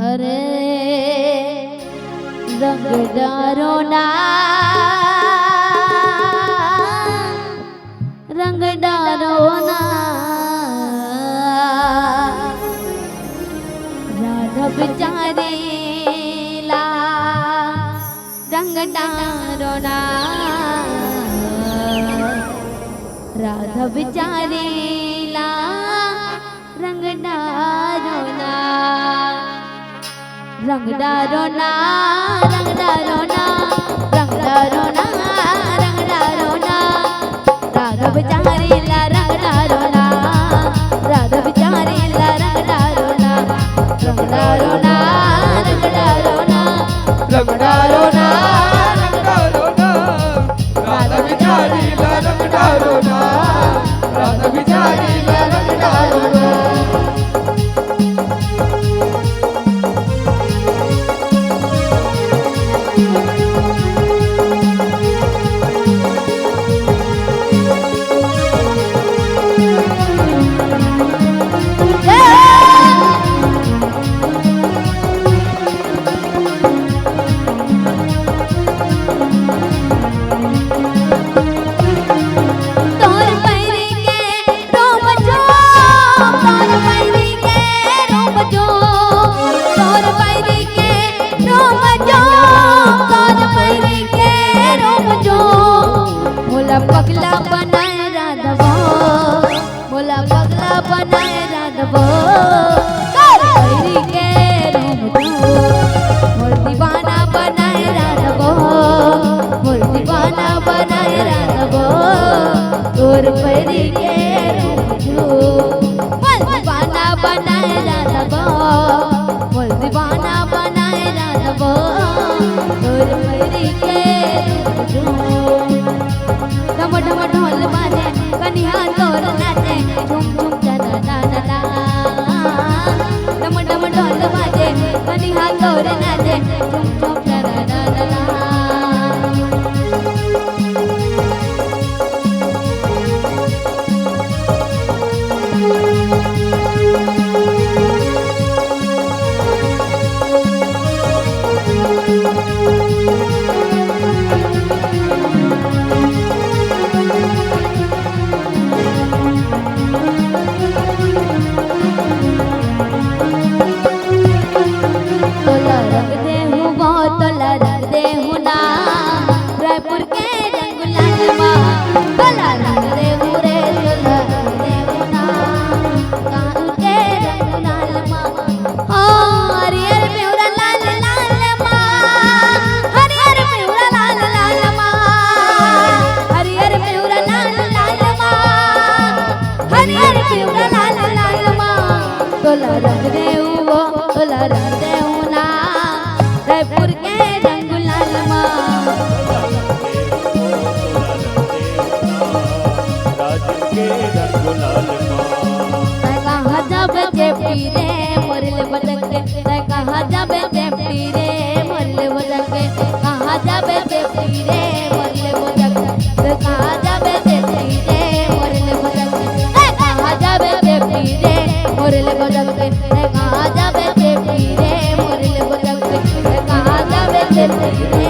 अरे रंग डारो ना रंग डारो ना राधा बेचारे ला रंग डारो ना राधा बेचारे ला रंग डारो ना रंग डारो ना रंग डारो ना रंग डारो ना रंग डारो ना राधा बेचारे ला रंग डारो ना राधा बेचारे ला रंग डारो ना रंग डारो ना रंग डारो ना रंग डारो ना रंग डारो ना राधा बेचारे ला रंग डारो ना राधा बेचारे ला रंग डारो ना पगला बनाए राधवो मोला पगला बनाए राधवो के रूम मोर दीवाना बनाए राधवो मोर दीवाना बनाए राधवो तोर पैरी के रूम मोर दीवाना बनाए राधवो मोर दीवाना बनाए राधवो तोर पैरी के रूम डम डम ढोल बाजे कन्या तोर नाचे झूम झूम ला ला ला ला डम डम ढोल बाजे कन्या तोर नाचे झूम झूम ला ला ला ला तोला रंग दे हूँ वो तोला रंग दे हूँ ना रायपुर के रंगुलाल माँ तोला रंग दे हूँ रे तोला रंग दे हूँ ना कानू के रंगुलाल माँ ओ हरियर मेरा लाल लाल माँ हरियर मेरा लाल लाल माँ हरियर मेरा लाल लाल माँ हरियर मेरा लाल लाल माँ तोला रंग दे हूँ वो तोला रंग दे रायपुर के रंगुलाल माँ कहाँ जब जेपी रे मोरले बदक कहाँ जब जेपी रे मोरले बदक कहाँ जब जेपी रे मोरले बदक कहाँ जब जेपी रे मोरले बदक कहाँ जब जेपी रे मोरले बदक कहाँ जब जेपी रे मोरले बदक कहाँ जब जेपी रे